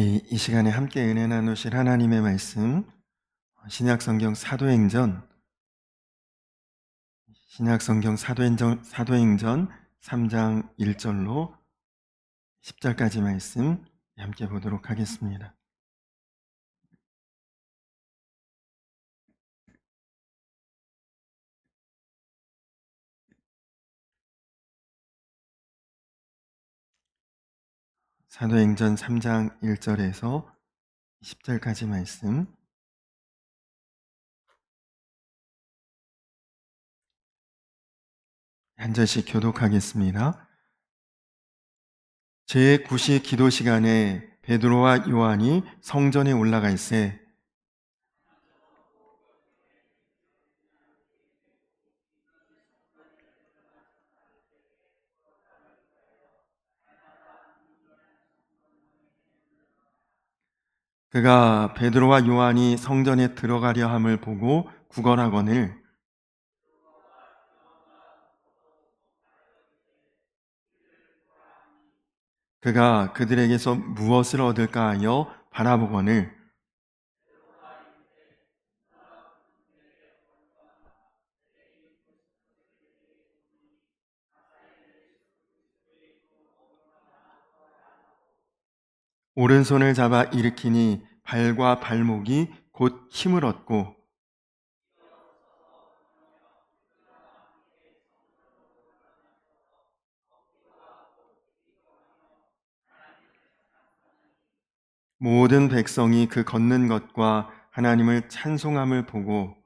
이 시간에 함께 은혜 나누실 하나님의 말씀, 신약성경 사도행전 3장 1절로 10절까지 말씀 함께 보도록 하겠습니다. 사도행전 3장 1절에서 10절까지 말씀 한 절씩 교독하겠습니다. 제9시 기도 시간에 베드로와 요한이 성전에 올라가 있에 그가 베드로와 요한이 성전에 들어가려 함을 보고 구걸하거늘 그가 그들에게서 무엇을 얻을까 하여 바라보거늘 오른손을 잡아 일으키니 발과 발목이 곧 힘을 얻고 모든 백성이 그 걷는 것과 하나님을 찬송함을 보고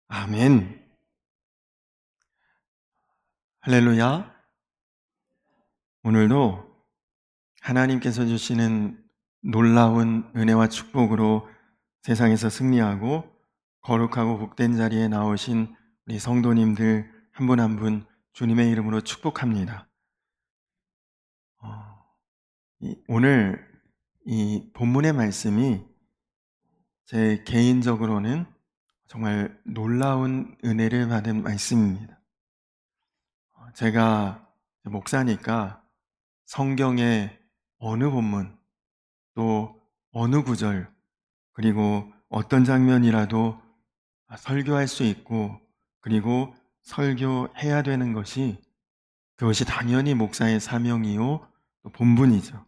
아멘. 할렐루야. 오늘도 하나님께서 주시는 놀라운 은혜와 축복으로 세상에서 승리하고 거룩하고 복된 자리에 나오신 우리 성도님들 한 분 한 분 주님의 이름으로 축복합니다. 오늘 이 본문의 말씀이 제 개인적으로는 정말 놀라운 은혜를 받은 말씀입니다. 제가 목사니까 성경의 어느 본문 또 어느 구절 그리고 어떤 장면이라도 설교할 수 있고 그리고 설교해야 되는 그것이 당연히 목사의 사명이요 또 본분이죠.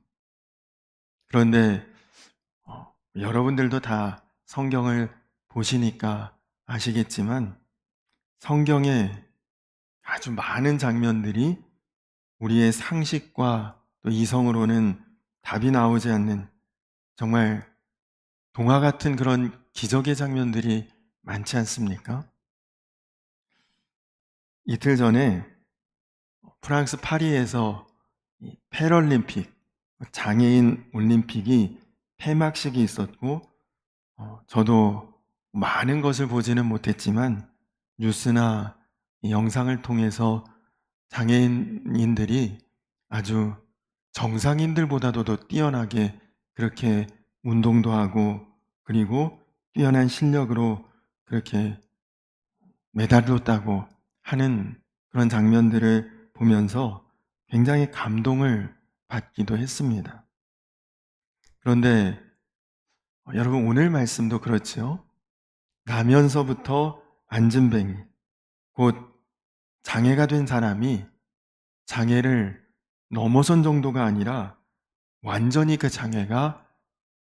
그런데 여러분들도 다 성경을 보시니까 아시겠지만 성경에 아주 많은 장면들이 우리의 상식과 또 이성으로는 답이 나오지 않는 정말 동화 같은 그런 기적의 장면들이 많지 않습니까? 이틀 전에 프랑스 파리에서 패럴림픽, 장애인 올림픽이 폐막식이 있었고 저도 많은 것을 보지는 못했지만 뉴스나 영상을 통해서 장애인들이 아주 정상인들보다도 더 뛰어나게 그렇게 운동도 하고 그리고 뛰어난 실력으로 그렇게 메달도 따고 하는 그런 장면들을 보면서 굉장히 감동을 받기도 했습니다. 그런데 여러분 오늘 말씀도 그렇죠. 나면서부터 안진뱅이, 곧 장애가 된 사람이 장애를 넘어선 정도가 아니라 완전히 그 장애가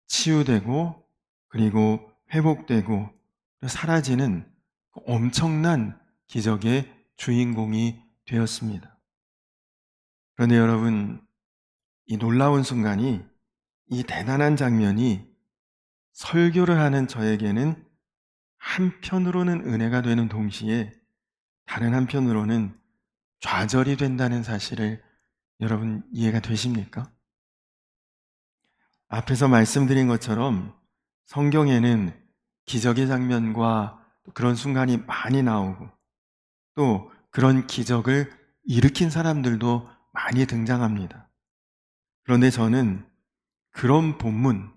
치유되고 그리고 회복되고 사라지는 엄청난 기적의 주인공이 되었습니다. 그런데 여러분, 이 놀라운 순간이, 이 대단한 장면이 설교를 하는 저에게는 한편으로는 은혜가 되는 동시에 다른 한편으로는 좌절이 된다는 사실을 여러분 이해가 되십니까? 앞에서 말씀드린 것처럼 성경에는 기적의 장면과 그런 순간이 많이 나오고 또 그런 기적을 일으킨 사람들도 많이 등장합니다. 그런데 저는 그런 본문,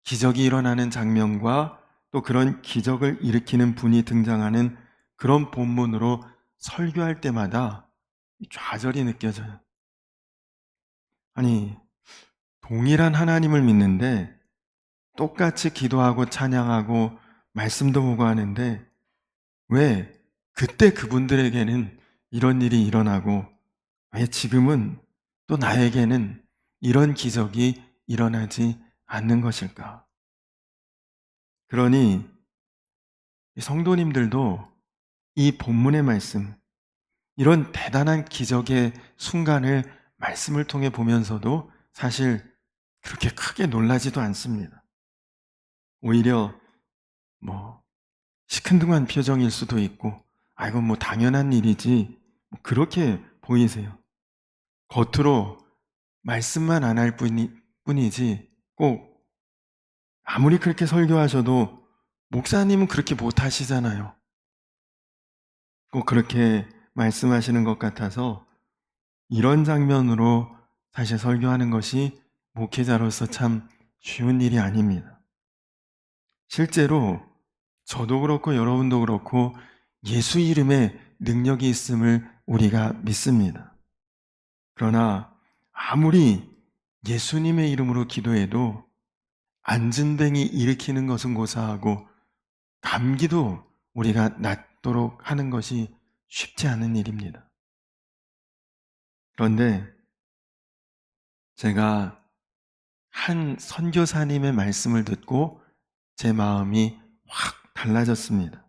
기적이 일어나는 장면과 또 그런 기적을 일으키는 분이 등장하는 그런 본문으로 설교할 때마다 좌절이 느껴져요. 아니, 동일한 하나님을 믿는데 똑같이 기도하고 찬양하고 말씀도 보고 하는데 왜 그때 그분들에게는 이런 일이 일어나고 왜 지금은 또 나에게는 이런 기적이 일어나지 않는 것일까? 그러니 성도님들도 이 본문의 말씀, 이런 대단한 기적의 순간을 말씀을 통해 보면서도 사실 그렇게 크게 놀라지도 않습니다. 오히려 뭐 시큰둥한 표정일 수도 있고, 아, 이건 뭐 당연한 일이지, 뭐 그렇게 보이세요. 겉으로 말씀만 안 할 뿐이지, 꼭 아무리 그렇게 설교하셔도 목사님은 그렇게 못 하시잖아요. 꼭 그렇게 말씀하시는 것 같아서 이런 장면으로 사실 설교하는 것이 목회자로서 참 쉬운 일이 아닙니다. 실제로 저도 그렇고 여러분도 그렇고 예수 이름에 능력이 있음을 우리가 믿습니다. 그러나 아무리 예수님의 이름으로 기도해도 안진뱅이 일으키는 것은 고사하고 감기도 우리가 낫도록 하는 것이 쉽지 않은 일입니다. 그런데 제가 한 선교사님의 말씀을 듣고 제 마음이 확 달라졌습니다.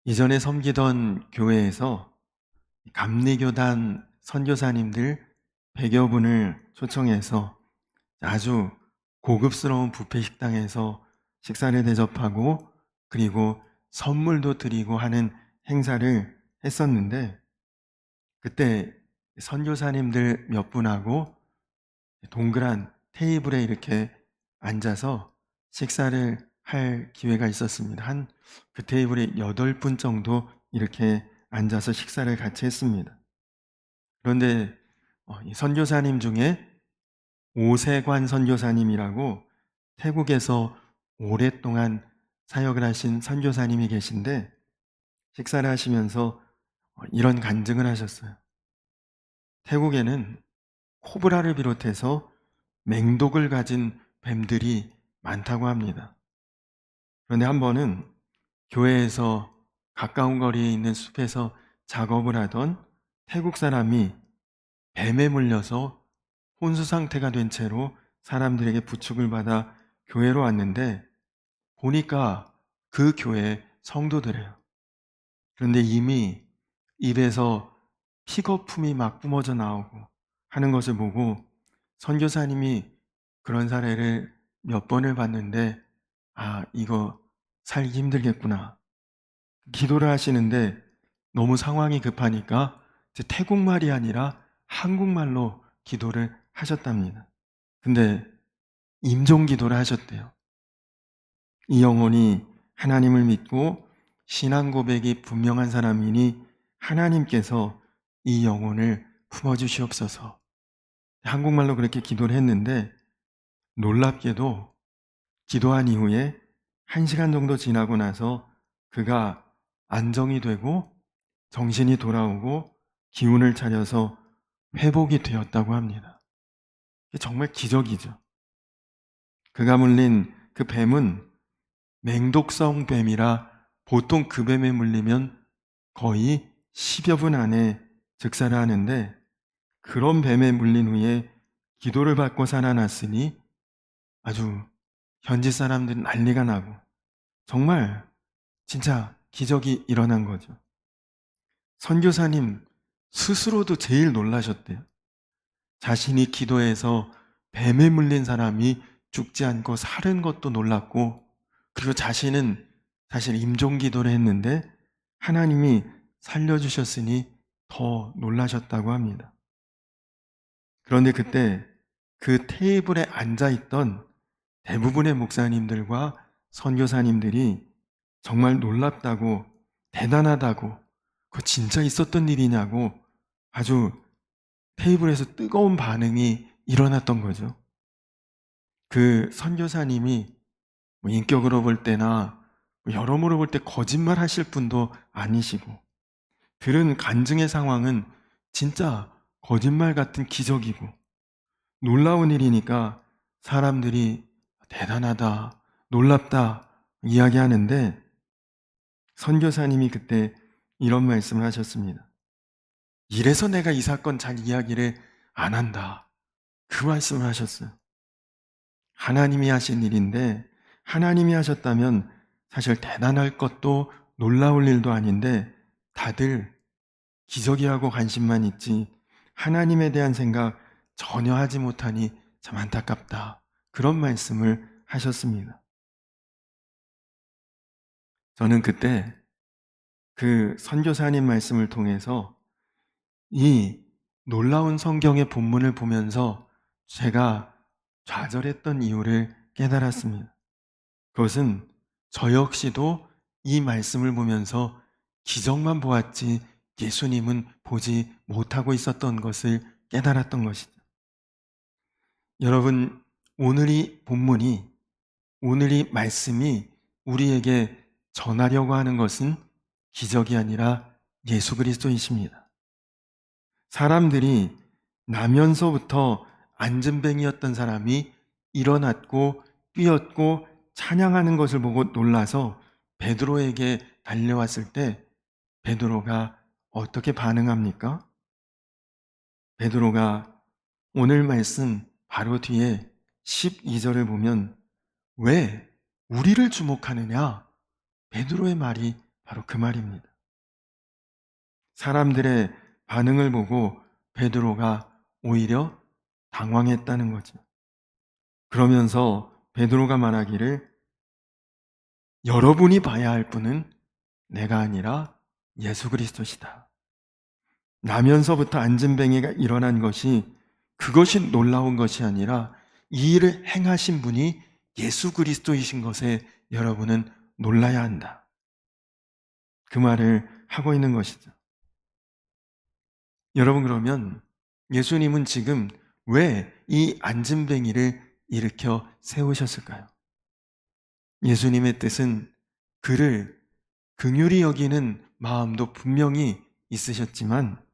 이전에 섬기던 교회에서 감리교단 선교사님들 100여 분을 초청해서 아주 고급스러운 뷔페 식당에서 식사를 대접하고 그리고 선물도 드리고 하는 행사를 했었는데 그때 선교사님들 몇 분하고 동그란 테이블에 이렇게 앉아서 식사를 할 기회가 있었습니다. 한 그 테이블에 8분 정도 이렇게 앉아서 식사를 같이 했습니다. 그런데 이 선교사님 중에 오세관 선교사님이라고 태국에서 오랫동안 사역을 하신 선교사님이 계신데 식사를 하시면서 이런 간증을 하셨어요. 태국에는 코브라를 비롯해서 맹독을 가진 뱀들이 많다고 합니다. 그런데 한 번은 교회에서 가까운 거리에 있는 숲에서 작업을 하던 태국 사람이 뱀에 물려서 혼수 상태가 된 채로 사람들에게 부축을 받아 교회로 왔는데 보니까 그 교회 성도들이에요. 그런데 이미 입에서 픽거품이 막 뿜어져 나오고 하는 것을 보고 선교사님이 그런 사례를 몇 번을 봤는데 아, 이거 살기 힘들겠구나. 기도를 하시는데 너무 상황이 급하니까 이제 태국말이 아니라 한국말로 기도를 하셨답니다. 근데 임종 기도를 하셨대요. 이 영혼이 하나님을 믿고 신앙 고백이 분명한 사람이니 하나님께서 이 영혼을 품어주시옵소서. 한국말로 그렇게 기도를 했는데 놀랍게도 기도한 이후에 1시간 정도 지나고 나서 그가 안정이 되고 정신이 돌아오고 기운을 차려서 회복이 되었다고 합니다. 이게 정말 기적이죠. 그가 물린 그 뱀은 맹독성 뱀이라 보통 그 뱀에 물리면 거의 10여 분 안에 즉사를 하는데 그런 뱀에 물린 후에 기도를 받고 살아났으니 아주 현지 사람들은 난리가 나고 정말 진짜 기적이 일어난 거죠. 선교사님 스스로도 제일 놀라셨대요. 자신이 기도해서 뱀에 물린 사람이 죽지 않고 사는 것도 놀랐고 그리고 자신은 사실 임종 기도를 했는데 하나님이 살려주셨으니 더 놀라셨다고 합니다. 그런데 그때 그 테이블에 앉아있던 대부분의 목사님들과 선교사님들이 정말 놀랍다고 대단하다고 그거 진짜 있었던 일이냐고 아주 테이블에서 뜨거운 반응이 일어났던 거죠. 그 선교사님이 인격으로 볼 때나 여러모로 볼 때 거짓말 하실 분도 아니시고, 들은 간증의 상황은 진짜 거짓말 같은 기적이고 놀라운 일이니까 사람들이 대단하다, 놀랍다 이야기하는데, 선교사님이 그때 이런 말씀을 하셨습니다. 이래서 내가 이 사건 잘 이야기를 안 한다, 그 말씀을 하셨어요. 하나님이 하신 일인데, 하나님이 하셨다면 사실 대단할 것도 놀라울 일도 아닌데 다들 기적이라고 관심만 있지 하나님에 대한 생각 전혀 하지 못하니 참 안타깝다, 그런 말씀을 하셨습니다. 저는 그때 그 선교사님 말씀을 통해서 이 놀라운 성경의 본문을 보면서 제가 좌절했던 이유를 깨달았습니다. 그것은 저 역시도 이 말씀을 보면서 기적만 보았지 예수님은 보지 못하고 있었던 것을 깨달았던 것이죠. 여러분, 오늘이 본문이, 오늘이 말씀이 우리에게 전하려고 하는 것은 기적이 아니라 예수 그리스도이십니다. 사람들이 나면서부터 안전뱅이였던 사람이 일어났고 뛰었고 찬양하는 것을 보고 놀라서 베드로에게 달려왔을 때 베드로가 어떻게 반응합니까? 베드로가 오늘 말씀 바로 뒤에 12절을 보면 왜 우리를 주목하느냐? 베드로의 말이 바로 그 말입니다. 사람들의 반응을 보고 베드로가 오히려 당황했다는 거죠. 그러면서 베드로가 말하기를 여러분이 봐야 할 분은 내가 아니라 예수 그리스도시다. 나면서부터 안전뱅이가 일어난 것이, 그것이 놀라운 것이 아니라 이 일을 행하신 분이 예수 그리스도이신 것에 여러분은 놀라야 한다, 그 말을 하고 있는 것이죠. 여러분, 그러면 예수님은 지금 왜 이 안전뱅이를 일으켜 세우셨을까요? 예수님의 뜻은 그를 긍휼히 여기는 마음도 분명히 있으셨지만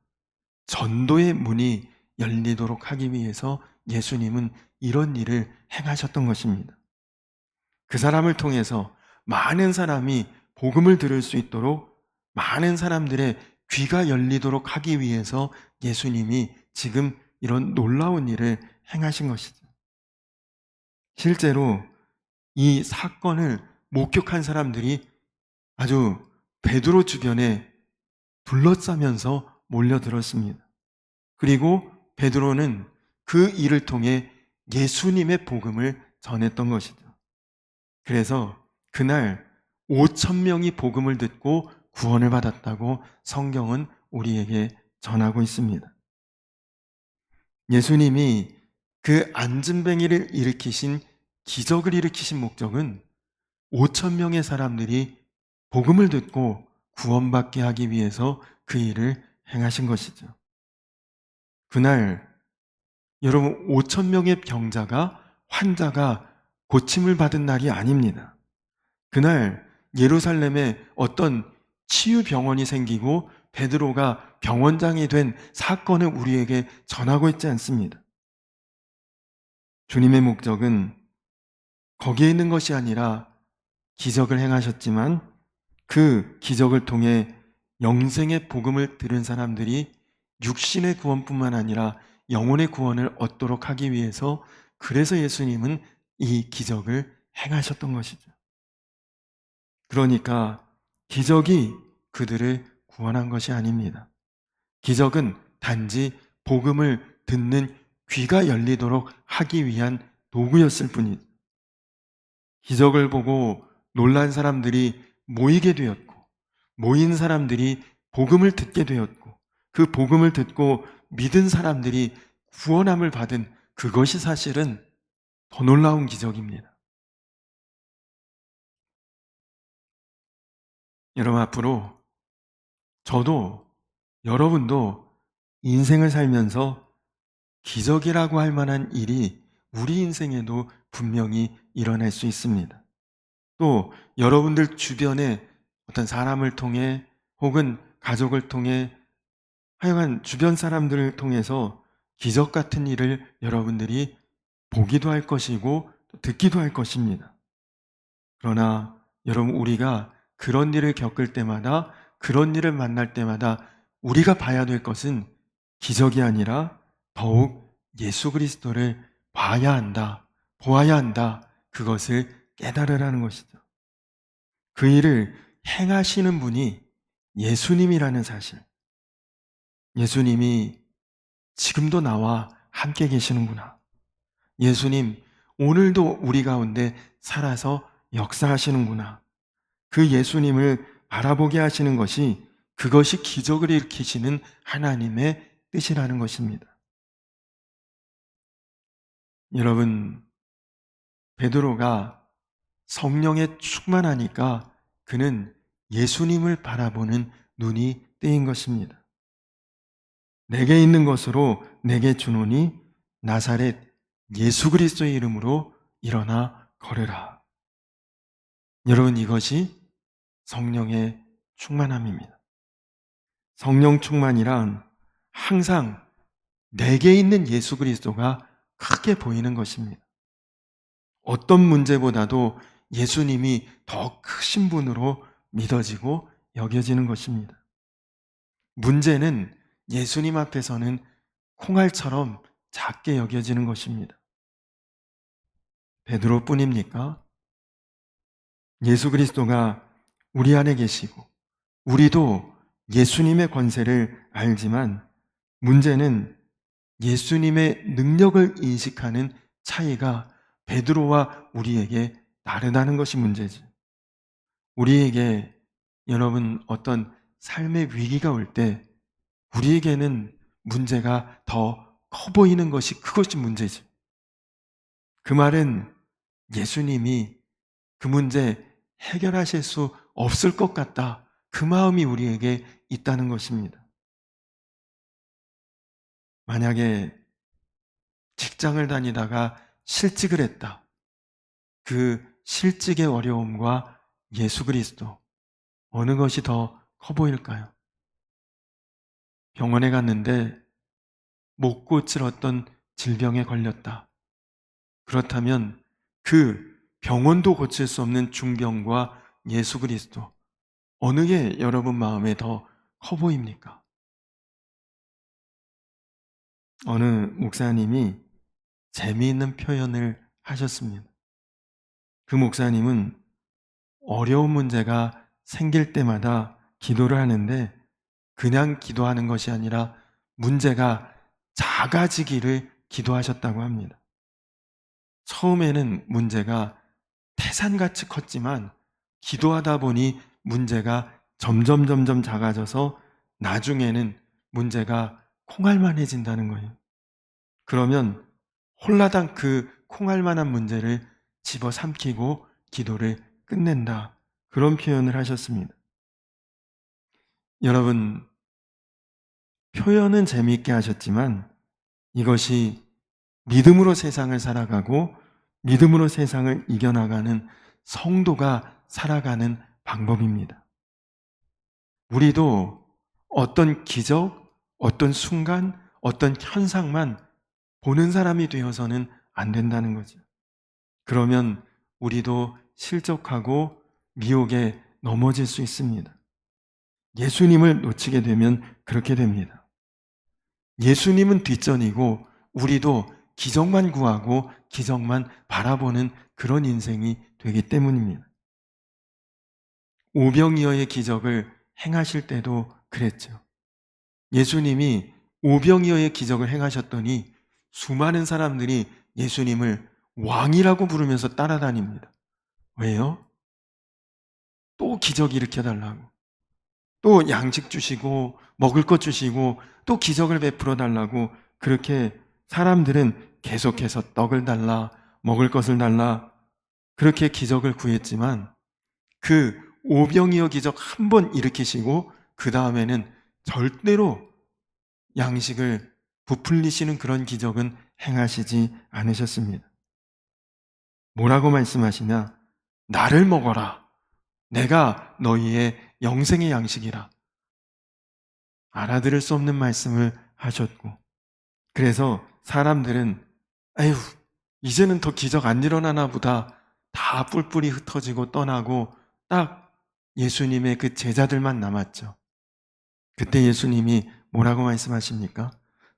전도의 문이 열리도록 하기 위해서 예수님은 이런 일을 행하셨던 것입니다. 그 사람을 통해서 많은 사람이 복음을 들을 수 있도록, 많은 사람들의 귀가 열리도록 하기 위해서 예수님이 지금 이런 놀라운 일을 행하신 것이죠. 실제로 이 사건을 목격한 사람들이 아주 베드로 주변에 둘러싸면서 몰려들었습니다. 그리고 베드로는 그 일을 통해 예수님의 복음을 전했던 것이죠. 그래서 그날 5,000명이 복음을 듣고 구원을 받았다고 성경은 우리에게 전하고 있습니다. 예수님이 그 안전뱅이를 일으키신, 기적을 일으키신 목적은 5,000명의 사람들이 복음을 듣고 구원받게 하기 위해서 그 일을 행하신 것이죠. 그날 여러분, 5,000명의 병자가, 환자가 고침을 받은 날이 아닙니다. 그날 예루살렘에 어떤 치유병원이 생기고 베드로가 병원장이 된 사건을 우리에게 전하고 있지 않습니다. 주님의 목적은 거기에 있는 것이 아니라 기적을 행하셨지만 그 기적을 통해 영생의 복음을 들은 사람들이 육신의 구원뿐만 아니라 영혼의 구원을 얻도록 하기 위해서, 그래서 예수님은 이 기적을 행하셨던 것이죠. 그러니까 기적이 그들을 구원한 것이 아닙니다. 기적은 단지 복음을 듣는 귀가 열리도록 하기 위한 도구였을 뿐이죠. 기적을 보고 놀란 사람들이 모이게 되었고, 모인 사람들이 복음을 듣게 되었고, 그 복음을 듣고 믿은 사람들이 구원함을 받은, 그것이 사실은 더 놀라운 기적입니다. 여러분, 앞으로 저도 여러분도 인생을 살면서 기적이라고 할 만한 일이 우리 인생에도 분명히 일어날 수 있습니다. 또 여러분들 주변에 어떤 사람을 통해 혹은 가족을 통해 하여간 주변 사람들을 통해서 기적 같은 일을 여러분들이 보기도 할 것이고 또 듣기도 할 것입니다. 그러나 여러분, 우리가 그런 일을 겪을 때마다, 그런 일을 만날 때마다 우리가 봐야 될 것은 기적이 아니라 더욱 예수 그리스도를 봐야 한다, 보아야 한다, 그것을 깨달으라는 것이죠. 그 일을 행하시는 분이 예수님이라는 사실, 예수님이 지금도 나와 함께 계시는구나, 예수님 오늘도 우리 가운데 살아서 역사하시는구나, 그 예수님을 바라보게 하시는 것이, 그것이 기적을 일으키시는 하나님의 뜻이라는 것입니다. 여러분, 베드로가 성령에 충만하니까 그는 예수님을 바라보는 눈이 뜨인 것입니다. 내게 있는 것으로 내게 주노니 나사렛 예수 그리스도의 이름으로 일어나 걸으라. 여러분, 이것이 성령의 충만함입니다. 성령 충만이란 항상 내게 있는 예수 그리스도가 크게 보이는 것입니다. 어떤 문제보다도 예수님이 더 크신 분으로 믿어지고 여겨지는 것입니다. 문제는 예수님 앞에서는 콩알처럼 작게 여겨지는 것입니다. 베드로뿐입니까? 예수 그리스도가 우리 안에 계시고 우리도 예수님의 권세를 알지만, 문제는 예수님의 능력을 인식하는 차이가 베드로와 우리에게 다르다는 것이 문제지. 우리에게 여러분, 어떤 삶의 위기가 올 때 우리에게는 문제가 더 커 보이는 것이, 그것이 문제지. 그 말은 예수님이 그 문제 해결하실 수 없을 것 같다, 그 마음이 우리에게 있다는 것입니다. 만약에 직장을 다니다가 실직을 했다. 그 실직의 어려움과 예수 그리스도, 어느 것이 더 커 보일까요? 병원에 갔는데 못 고칠 어떤 질병에 걸렸다. 그렇다면 그 병원도 고칠 수 없는 중병과 예수 그리스도, 어느 게 여러분 마음에 더 커 보입니까? 어느 목사님이 재미있는 표현을 하셨습니다. 그 목사님은 어려운 문제가 생길 때마다 기도를 하는데, 그냥 기도하는 것이 아니라 문제가 작아지기를 기도하셨다고 합니다. 처음에는 문제가 태산같이 컸지만 기도하다 보니 문제가 점점 작아져서 나중에는 문제가 콩알만해진다는 거예요. 그러면 홀라당 그 콩알만한 문제를 집어삼키고 기도를 끝낸다, 그런 표현을 하셨습니다. 여러분, 표현은 재미있게 하셨지만 이것이 믿음으로 세상을 살아가고 믿음으로 세상을 이겨나가는 성도가 살아가는 방법입니다. 우리도 어떤 기적, 어떤 순간, 어떤 현상만 보는 사람이 되어서는 안 된다는 거죠. 그러면 우리도 실족하고 미혹에 넘어질 수 있습니다. 예수님을 놓치게 되면 그렇게 됩니다. 예수님은 뒷전이고 우리도 기적만 구하고 기적만 바라보는 그런 인생이 되기 때문입니다. 오병이어의 기적을 행하실 때도 그랬죠. 예수님이 오병이어의 기적을 행하셨더니 수많은 사람들이 예수님을 왕이라고 부르면서 따라다닙니다. 왜요? 또 기적 일으켜달라고, 또 양식 주시고 먹을 것 주시고 또 기적을 베풀어 달라고, 그렇게 사람들은 계속해서 떡을 달라, 먹을 것을 달라, 그렇게 기적을 구했지만 그 오병이어 기적 한 번 일으키시고 그 다음에는 절대로 양식을 부풀리시는 그런 기적은 행하시지 않으셨습니다. 뭐라고 말씀하시냐? 나를 먹어라. 내가 너희의 영생의 양식이라. 알아들을 수 없는 말씀을 하셨고, 그래서 사람들은 에휴, 이제는 더 기적 안 일어나나 보다, 다 뿔뿔이 흩어지고 떠나고 딱 예수님의 그 제자들만 남았죠. 그때 예수님이 뭐라고 말씀하십니까?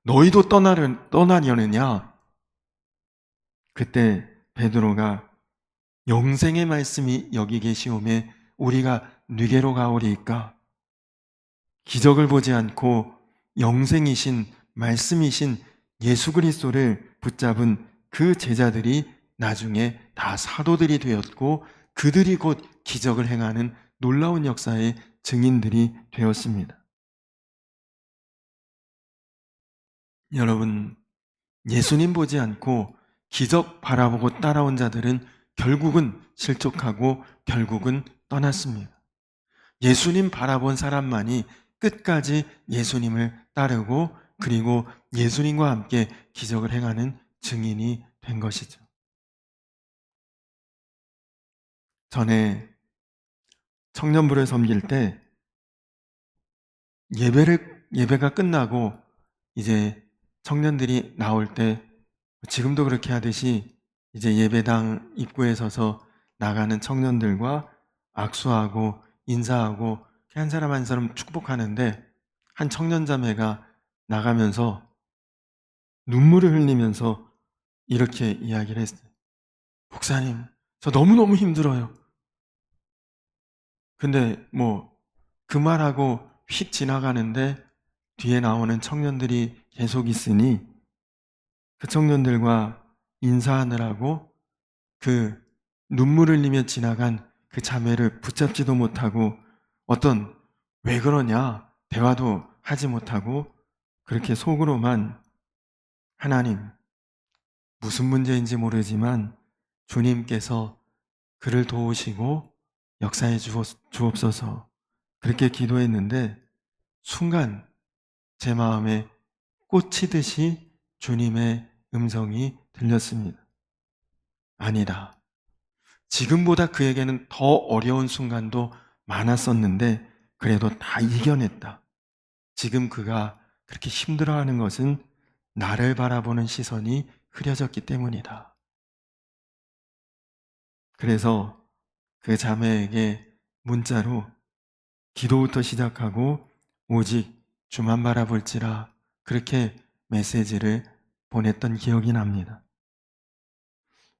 너희도 떠나려느냐? 그때 베드로가 영생의 말씀이 여기 계시오매 우리가 누게로 가오리이까? 기적을 보지 않고 영생이신 말씀이신 예수 그리스도를 붙잡은 그 제자들이 나중에 다 사도들이 되었고, 그들이 곧 기적을 행하는 놀라운 역사의 증인들이 되었습니다. 여러분, 예수님 보지 않고 기적 바라보고 따라온 자들은 결국은 실족하고 결국은 떠났습니다. 예수님 바라본 사람만이 끝까지 예수님을 따르고, 그리고 예수님과 함께 기적을 행하는 증인이 된 것이죠. 전에 청년부를 섬길 때 예배가 끝나고 이제 청년들이 나올 때, 지금도 그렇게 하듯이 이제 예배당 입구에 서서 나가는 청년들과 악수하고 인사하고 한 사람 한 사람 축복하는데, 한 청년 자매가 나가면서 눈물을 흘리면서 이렇게 이야기를 했어요. 목사님, 저 너무너무 힘들어요. 근데 그 말하고 휙 지나가는데 뒤에 나오는 청년들이 계속 있으니 그 청년들과 인사하느라고 그 눈물 흘리며 지나간 그 자매를 붙잡지도 못하고, 어떤 왜 그러냐 대화도 하지 못하고 그렇게 속으로만 하나님, 무슨 문제인지 모르지만 주님께서 그를 도우시고 역사해 주옵소서, 그렇게 기도했는데 순간 제 마음에 꽂히듯이 주님의 음성이 들렸습니다. 아니다. 지금보다 그에게는 더 어려운 순간도 많았었는데 그래도 다 이겨냈다. 지금 그가 그렇게 힘들어하는 것은 나를 바라보는 시선이 흐려졌기 때문이다. 그래서 그 자매에게 문자로 기도부터 시작하고 오직 주만 바라볼지라, 그렇게 메시지를 보냈던 기억이 납니다.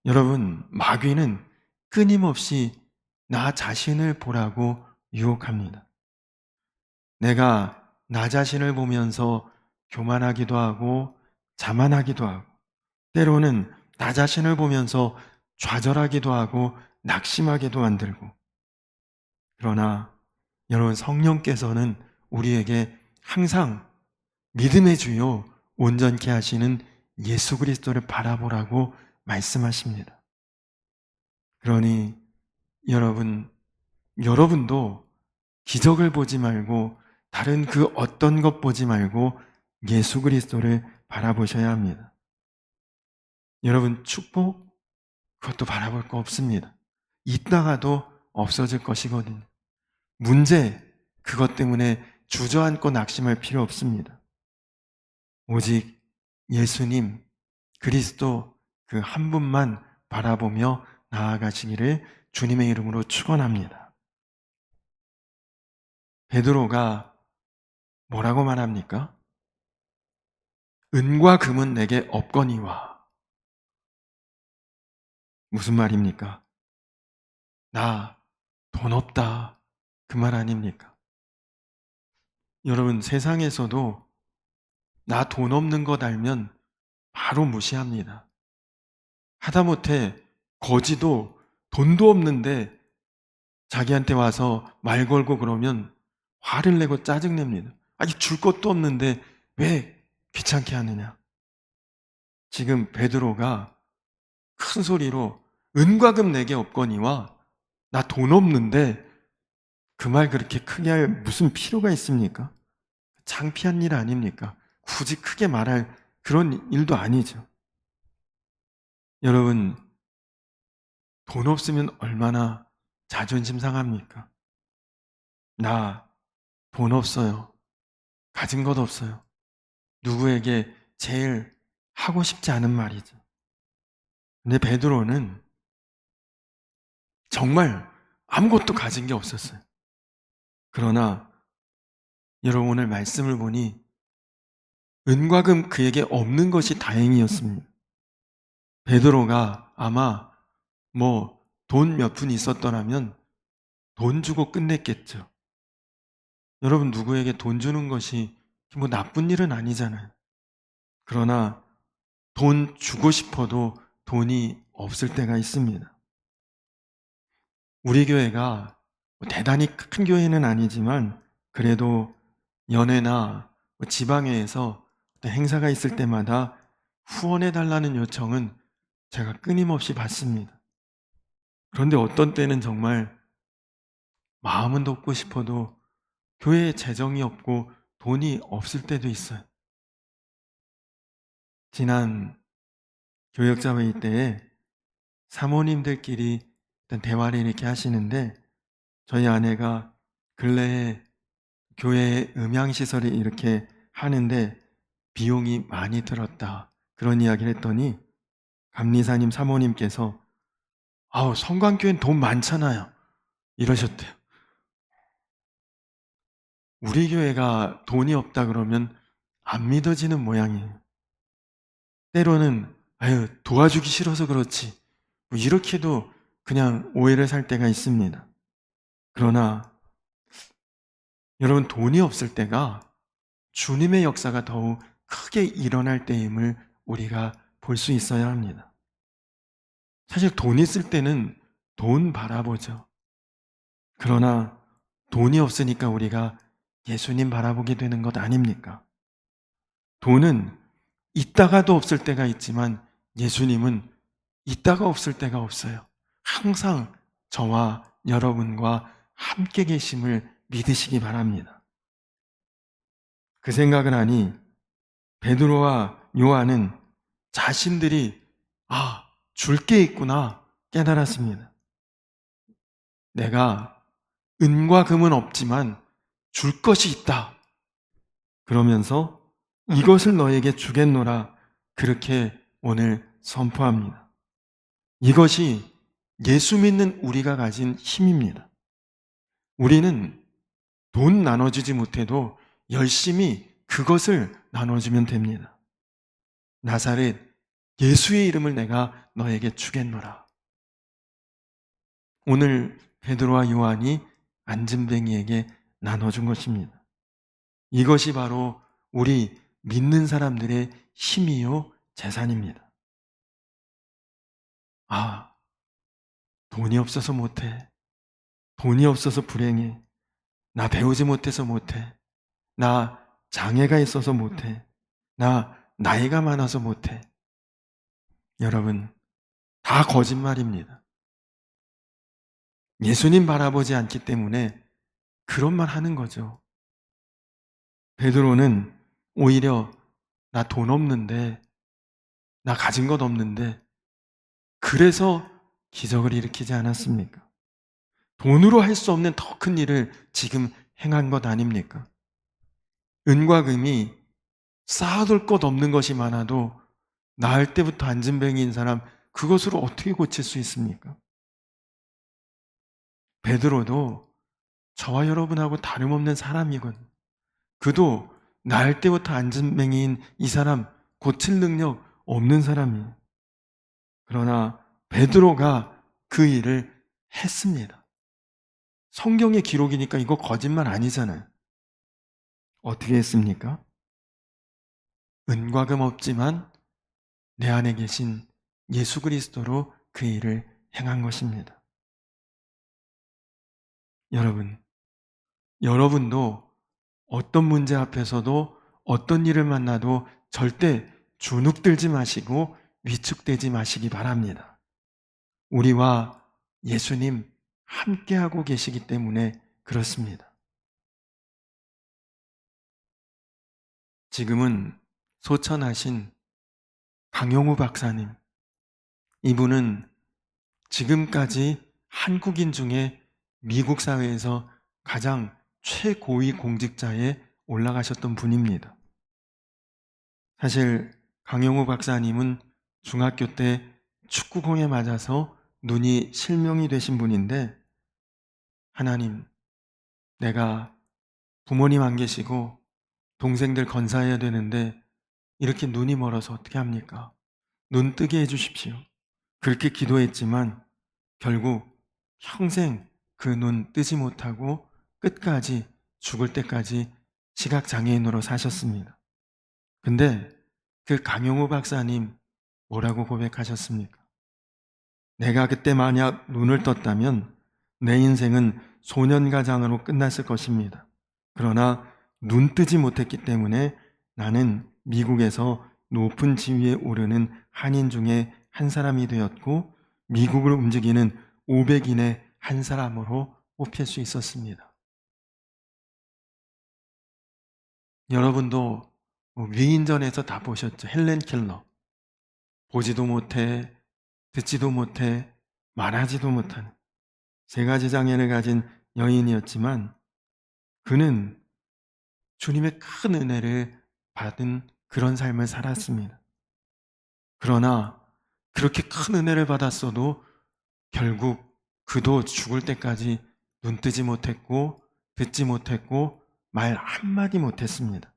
여러분, 마귀는 끊임없이 나 자신을 보라고 유혹합니다. 내가 나 자신을 보면서 교만하기도 하고 자만하기도 하고, 때로는 나 자신을 보면서 좌절하기도 하고 낙심하게도 만들고, 그러나 여러분, 성령께서는 우리에게 항상 믿음의 주요 온전케 하시는 예수 그리스도를 바라보라고 말씀하십니다. 그러니 여러분도 기적을 보지 말고 다른 그 어떤 것 보지 말고 예수 그리스도를 바라보셔야 합니다. 여러분, 축복? 그것도 바라볼 거 없습니다. 있다가도 없어질 것이거든요. 문제, 그것 때문에 주저앉고 낙심할 필요 없습니다. 오직 예수님, 그리스도 그 한 분만 바라보며 나아가시기를 주님의 이름으로 축원합니다. 베드로가 뭐라고 말합니까? 은과 금은 내게 없거니와. 무슨 말입니까? 나 돈 없다, 그 말 아닙니까? 여러분, 세상에서도 나 돈 없는 것 알면 바로 무시합니다. 하다못해 거지도 돈도 없는데 자기한테 와서 말 걸고 그러면 화를 내고 짜증냅니다. 아니, 줄 것도 없는데 왜 귀찮게 하느냐. 지금 베드로가 큰 소리로 은과 금 내게 없거니와, 나 돈 없는데, 그 말 그렇게 크게 할 무슨 필요가 있습니까? 창피한 일 아닙니까? 굳이 크게 말할 그런 일도 아니죠. 여러분, 돈 없으면 얼마나 자존심 상합니까? 나 돈 없어요. 가진 것 없어요. 누구에게 제일 하고 싶지 않은 말이죠. 근데 베드로는 정말 아무것도 가진 게 없었어요. 그러나 여러분 오늘 말씀을 보니 은과 금 그에게 없는 것이 다행이었습니다. 베드로가 아마 뭐 돈 몇 푼 있었더라면 돈 주고 끝냈겠죠. 여러분 누구에게 돈 주는 것이 뭐 나쁜 일은 아니잖아요. 그러나 돈 주고 싶어도 돈이 없을 때가 있습니다. 우리 교회가 대단히 큰 교회는 아니지만 그래도 연회나 지방회에서 행사가 있을 때마다 후원해달라는 요청은 제가 끊임없이 받습니다. 그런데 어떤 때는 정말 마음은 돕고 싶어도 교회에 재정이 없고 돈이 없을 때도 있어요. 지난 교역자회의 때에 사모님들끼리 대화를 이렇게 하시는데 저희 아내가 근래에 교회에 음향시설을 이렇게 하는데 비용이 많이 들었다. 그런 이야기를 했더니 감리사님 사모님께서 아우 성광교회는 돈 많잖아요. 이러셨대요. 우리 교회가 돈이 없다 그러면 안 믿어지는 모양이에요. 때로는 아유 도와주기 싫어서 그렇지 뭐 이렇게도 그냥 오해를 살 때가 있습니다. 그러나 여러분 돈이 없을 때가 주님의 역사가 더욱 크게 일어날 때임을 우리가 볼 수 있어야 합니다. 사실 돈 있을 때는 돈 바라보죠. 그러나 돈이 없으니까 우리가 예수님 바라보게 되는 것 아닙니까? 돈은 있다가도 없을 때가 있지만 예수님은 있다가 없을 때가 없어요. 항상 저와 여러분과 함께 계심을 믿으시기 바랍니다. 그 생각을 하니 베드로와 요한은 자신들이 줄 게 있구나 깨달았습니다. 내가 은과 금은 없지만 줄 것이 있다. 그러면서 이것을 너에게 주겠노라 그렇게 오늘 선포합니다. 이것이 예수 믿는 우리가 가진 힘입니다. 우리는 돈 나눠주지 못해도 열심히 그것을 나눠주면 됩니다. 나사렛 예수의 이름을 내가 너에게 주겠노라. 오늘 베드로와 요한이 안진뱅이에게 나눠준 것입니다. 이것이 바로 우리 믿는 사람들의 힘이요 재산입니다. 돈이 없어서 못해. 돈이 없어서 불행해. 나 배우지 못해서 못해. 나 장애가 있어서 못해. 나 나이가 많아서 못해. 여러분, 다 거짓말입니다. 예수님 바라보지 않기 때문에 그런 말 하는 거죠. 베드로는 오히려 나 돈 없는데, 나 가진 것 없는데, 그래서 기적을 일으키지 않았습니까? 돈으로 할 수 없는 더 큰 일을 지금 행한 것 아닙니까? 은과 금이 쌓아둘 것 없는 것이 많아도 나을 때부터 안진뱅이인 사람 그것으로 어떻게 고칠 수 있습니까? 베드로도 저와 여러분하고 다름없는 사람이건 그도 나을 때부터 안진뱅이인 이 사람 고칠 능력 없는 사람이에요. 그러나 베드로가 그 일을 했습니다. 성경의 기록이니까 이거 거짓말 아니잖아요. 어떻게 했습니까? 은과 금 없지만 내 안에 계신 예수 그리스도로 그 일을 행한 것입니다. 여러분도 어떤 문제 앞에서도 어떤 일을 만나도 절대 주눅들지 마시고 위축되지 마시기 바랍니다. 우리와 예수님 함께하고 계시기 때문에 그렇습니다. 지금은 소천하신 강용우 박사님, 이분은 지금까지 한국인 중에 미국 사회에서 가장 최고위 공직자에 올라가셨던 분입니다. 사실 강용호 박사님은 중학교 때 축구공에 맞아서 눈이 실명이 되신 분인데, 하나님, 내가 부모님 안 계시고 동생들 건사해야 되는데 이렇게 눈이 멀어서 어떻게 합니까? 눈 뜨게 해주십시오. 그렇게 기도했지만 결국 평생 그 눈 뜨지 못하고 끝까지 죽을 때까지 시각장애인으로 사셨습니다. 근데 그 강용호 박사님 뭐라고 고백하셨습니까? 내가 그때 만약 눈을 떴다면 내 인생은 소년가장으로 끝났을 것입니다. 그러나 눈 뜨지 못했기 때문에 나는 미국에서 높은 지위에 오르는 한인 중에 한 사람이 되었고 미국을 움직이는 500인의 한 사람으로 뽑힐 수 있었습니다. 여러분도 위인전에서 다 보셨죠? 헬렌 켈러. 보지도 못해, 듣지도 못해, 말하지도 못하는 세 가지 장애를 가진 여인이었지만 그는 주님의 큰 은혜를 받은 그런 삶을 살았습니다. 그러나 그렇게 큰 은혜를 받았어도 결국 그도 죽을 때까지 눈 뜨지 못했고 듣지 못했고 말 한마디 못했습니다.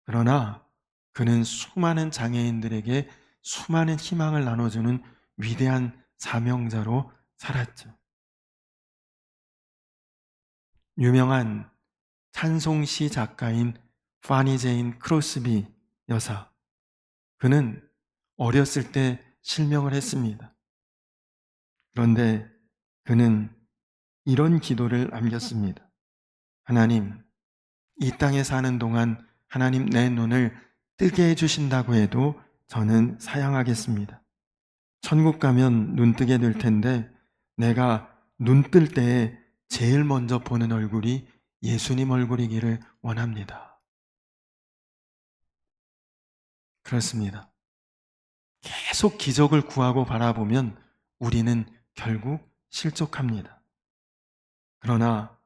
그러나 그는 수많은 장애인들에게 수많은 희망을 나눠주는 위대한 사명자로 살았죠. 유명한 찬송시 작가인 파니 제인 크로스비 여사, 그는 어렸을 때 실명을 했습니다. 그런데 그는 이런 기도를 남겼습니다. 하나님, 이 땅에 사는 동안 하나님 내 눈을 뜨게 해주신다고 해도 저는 사양하겠습니다. 천국 가면 눈 뜨게 될 텐데 내가 눈 뜰 때에 제일 먼저 보는 얼굴이 예수님 얼굴이기를 원합니다. 그렇습니다. 계속 기적을 구하고 바라보면 우리는 결국 실족합니다. 그러나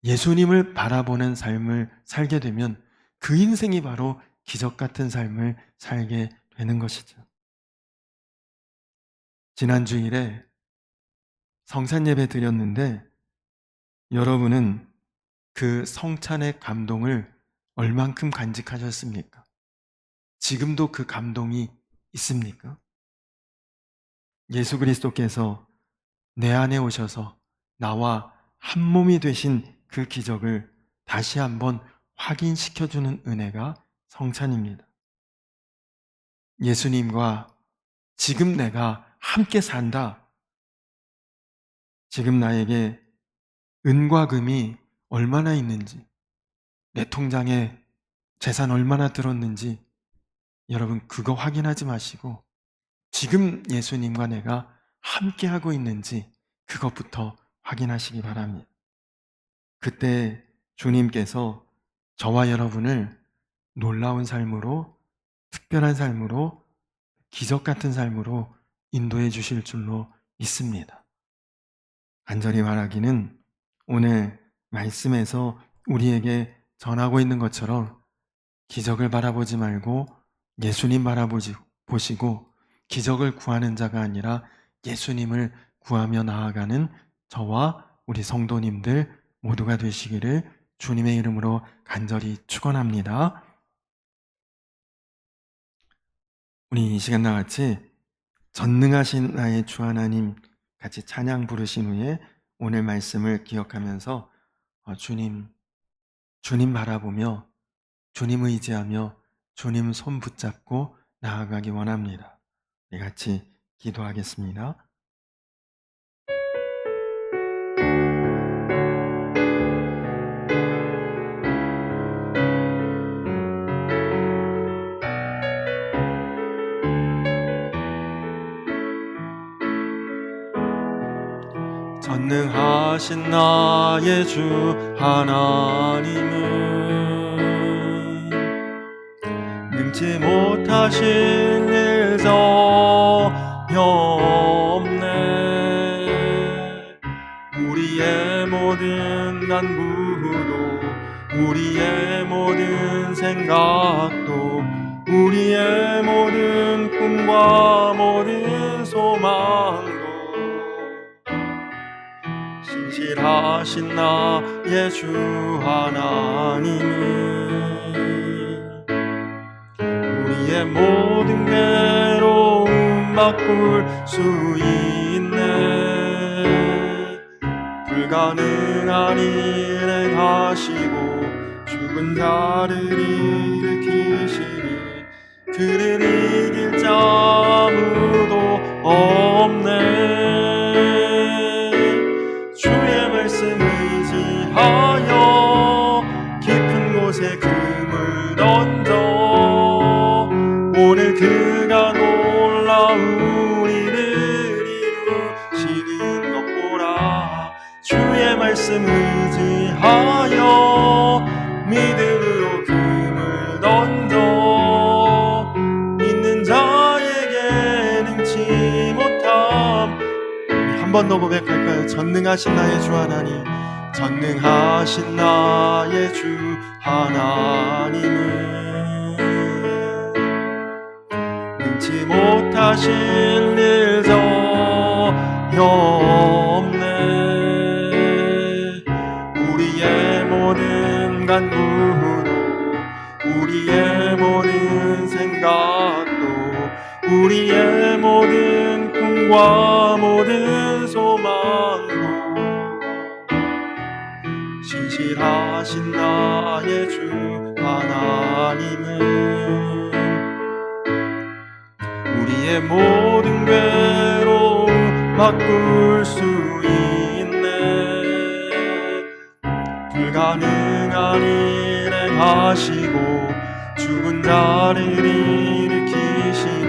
예수님을 바라보는 삶을 살게 되면 그 인생이 바로 기적 같은 삶을 살게 되는 것이죠. 지난 주일에 성찬 예배 드렸는데 여러분은 그 성찬의 감동을 얼만큼 간직하셨습니까? 지금도 그 감동이 있습니까? 예수 그리스도께서 내 안에 오셔서 나와 한 몸이 되신 그 기적을 다시 한번 확인시켜주는 은혜가 성찬입니다. 예수님과 지금 내가 함께 산다. 지금 나에게 은과 금이 얼마나 있는지, 내 통장에 재산 얼마나 들었는지 여러분 그거 확인하지 마시고 지금 예수님과 내가 함께하고 있는지 그것부터 확인하시기 바랍니다. 그때 주님께서 저와 여러분을 놀라운 삶으로, 특별한 삶으로, 기적 같은 삶으로 인도해 주실 줄로 믿습니다. 간절히 바라기는 오늘 말씀에서 우리에게 전하고 있는 것처럼 기적을 바라보지 말고 예수님 보시고 기적을 구하는 자가 아니라 예수님을 구하며 나아가는 저와 우리 성도님들 모두가 되시기를 주님의 이름으로 간절히 축원합니다. 우리 이 시간 나같이 전능하신 나의 주 하나님 같이 찬양 부르신 후에 오늘 말씀을 기억하면서 주님 바라보며 주님 의지하며 주님 손 붙잡고 나아가기 원합니다. 우리 같이 기도하겠습니다. 전능하신 나의 주 하나님은 능치 못하실 일 전혀 없네. 우리의 모든 간구도, 우리의 모든 생각도, 우리의 모든 꿈과 모든 소망도 신실하신 나의 주 하나님은 우리의 모든 괴로움 바꿀 수 있네. 불가능한 일 행하시고 죽은 자를 일으키시니 그를 이길 자 아무도 없네. 주의 말씀 의지하여 깊은 곳에 금을 던져 오늘 그가 놀라운 일을 이루시는 것 보라. 주의 말씀 의지하여 믿음으로 금을 던져 믿는 자에게 능치 못함. 우리 한 번 더 고백할까요? 전능하신 나의 주 하나님, 전능하신 나의 주 하나님은 능치 못하실 일 전혀 없네. 우리의 모든 간구도, 우리의 모든 생각도, 우리의 모든 꿈과 모든 소망도 신실하신 나의 주 하나님은 우리의 모든 괴로움 바꿀 수 있네. 불가능한 일 행하시고 죽은 자를 일으키시니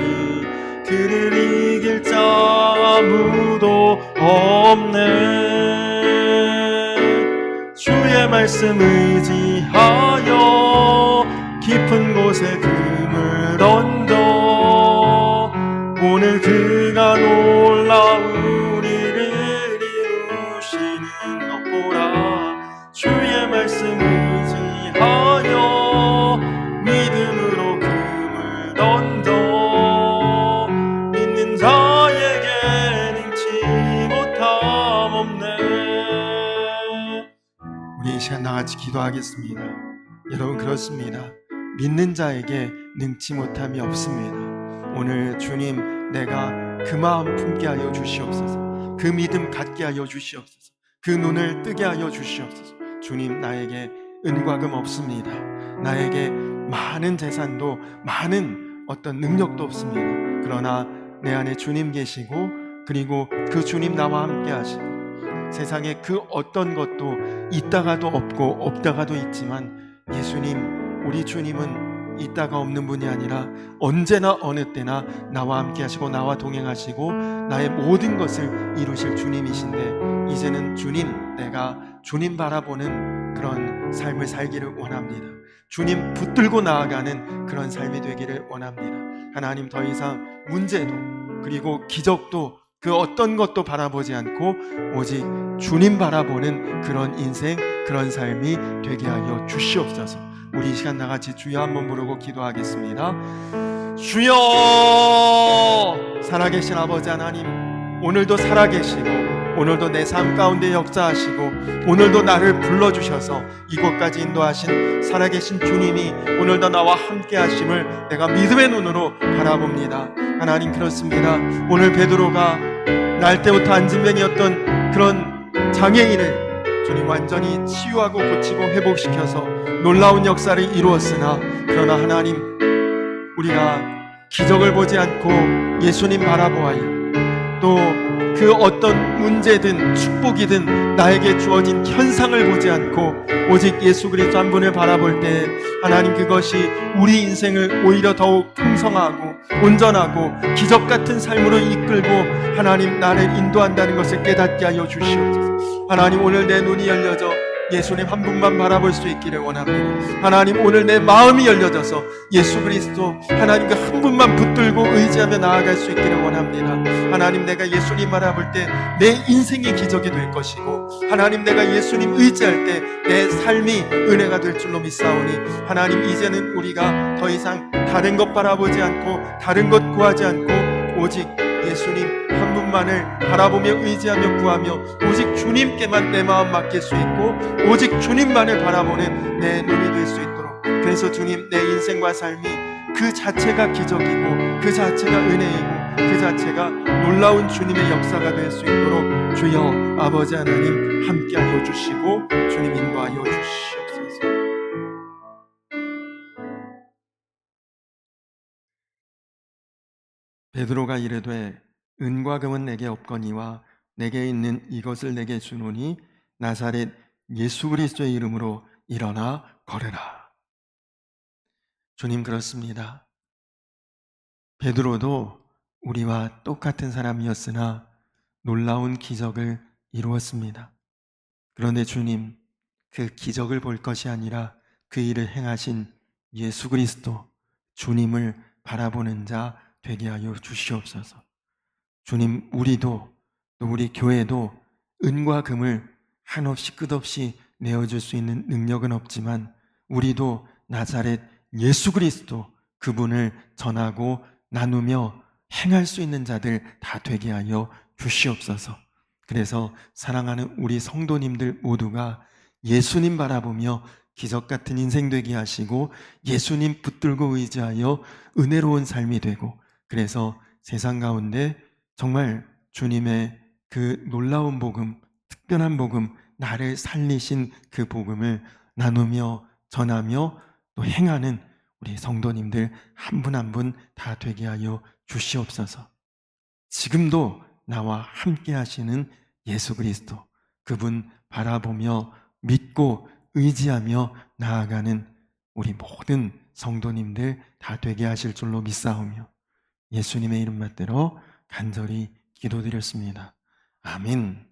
그를 이길 자 아무도 없네. 주의 말씀 의지하여 깊은 곳에 금을 던져 오늘 그가 놀라운 일을 이루시는 것 보라. 주의 말씀 의지하여 믿음으로 금을 던져 믿는 자에게 능치 못함 없네. 우리 이 시간 나같이 기도하겠습니다. 여러분, 그렇습니다. 믿는 자에게 능치 못함이 없습니다. 오늘 주님, 내가 그 마음 품게 하여 주시옵소서. 그 믿음 갖게 하여 주시옵소서. 그 눈을 뜨게 하여 주시옵소서. 주님, 나에게 은과 금 없습니다. 나에게 많은 재산도 많은 어떤 능력도 없습니다. 그러나 내 안에 주님 계시고, 그리고 그 주님 나와 함께 하시고, 세상에 그 어떤 것도 있다가도 없고 없다가도 있지만 예수님, 우리 주님은 있다가 없는 분이 아니라 언제나 어느 때나 나와 함께 하시고 나와 동행하시고 나의 모든 것을 이루실 주님이신데, 이제는 주님, 내가 주님 바라보는 그런 삶을 살기를 원합니다. 주님 붙들고 나아가는 그런 삶이 되기를 원합니다. 하나님, 더 이상 문제도 그리고 기적도 그 어떤 것도 바라보지 않고 오직 주님 바라보는 그런 인생, 그런 삶이 되게 하여 주시옵소서. 우리 이 시간 나같이 주여 한번 부르고 기도하겠습니다. 주여! 살아계신 아버지 하나님, 오늘도 살아계시고 오늘도 내 삶 가운데 역사하시고 오늘도 나를 불러주셔서 이곳까지 인도하신 살아계신 주님이 오늘도 나와 함께 하심을 내가 믿음의 눈으로 바라봅니다. 하나님, 그렇습니다. 오늘 베드로가 날 때부터 안진병이었던 그런 장애인을 주님 완전히 치유하고 고치고 회복시켜서 놀라운 역사를 이루었으나, 그러나 하나님, 우리가 기적을 보지 않고 예수님 바라보아요. 또 그 어떤 문제든 축복이든 나에게 주어진 현상을 보지 않고 오직 예수 그리스도 한 분을 바라볼 때 하나님, 그것이 우리 인생을 오히려 더욱 풍성하고 온전하고 기적 같은 삶으로 이끌고 하나님 나를 인도한다는 것을 깨닫게 하여 주시옵소서. 하나님, 오늘 내 눈이 열려져 예수님 한 분만 바라볼 수 있기를 원합니다. 하나님, 오늘 내 마음이 열려져서 예수 그리스도 하나님 그 한 분만 붙들고 의지하며 나아갈 수 있기를 원합니다. 하나님, 내가 예수님 바라볼 때 내 인생이 기적이 될 것이고, 하나님, 내가 예수님 의지할 때 내 삶이 은혜가 될 줄로 믿사오니, 하나님, 이제는 우리가 더 이상 다른 것 바라보지 않고 다른 것 구하지 않고 오직 예수님 한 분만을 바라보며 의지하며 구하며 오직 주님께만 내 마음 맡길 수 있고 오직 주님만을 바라보는 내 눈이 될 수 있도록, 그래서 주님, 내 인생과 삶이 그 자체가 기적이고 그 자체가 은혜이고 그 자체가 놀라운 주님의 역사가 될 수 있도록 주여 아버지 하나님 함께하여 주시고 주님 인도하여 주시옵소서. 베드로가 이르되 은과 금은 내게 없거니와 내게 있는 이것을 내게 주노니 나사렛 예수 그리스도의 이름으로 일어나 걸으라. 주님, 그렇습니다. 베드로도 우리와 똑같은 사람이었으나 놀라운 기적을 이루었습니다. 그런데 주님, 그 기적을 볼 것이 아니라 그 일을 행하신 예수 그리스도, 주님을 바라보는 자 되게 하여 주시옵소서. 주님, 우리도 또 우리 교회도 은과 금을 한없이 끝없이 내어줄 수 있는 능력은 없지만 우리도 나사렛 예수 그리스도 그분을 전하고 나누며 행할 수 있는 자들 다 되게 하여 주시옵소서. 그래서 사랑하는 우리 성도님들 모두가 예수님 바라보며 기적 같은 인생 되게 하시고 예수님 붙들고 의지하여 은혜로운 삶이 되고, 그래서 세상 가운데 정말 주님의 그 놀라운 복음, 특별한 복음, 나를 살리신 그 복음을 나누며 전하며 또 행하는 우리 성도님들 한 분 한 분 다 되게 하여 주시옵소서. 지금도 나와 함께 하시는 예수 그리스도, 그분 바라보며 믿고 의지하며 나아가는 우리 모든 성도님들 다 되게 하실 줄로 믿사오며 예수님의 이름 받들어 간절히 기도드렸습니다. 아멘.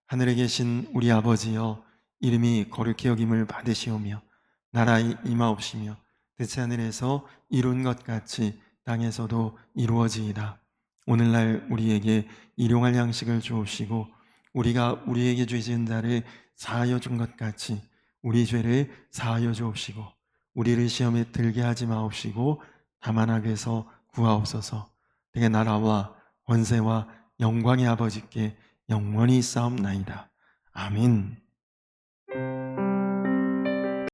하늘에 계신 우리 아버지여, 이름이 거룩히 여김을 받으시오며 나라의 임하옵시며 뜻이 하늘에서 이룬 것 같이 땅에서도 이루어지이다. 오늘날 우리에게 일용할 양식을 주옵시고 우리가 우리에게 죄 지은 자를 사하여 준 것 같이 우리 죄를 사하여 주옵시고 우리를 시험에 들게 하지 마옵시고 다만 악에서 구하옵소서. 내게 나라와 권세와 영광의 아버지께 영원히 싸움나이다. 아멘.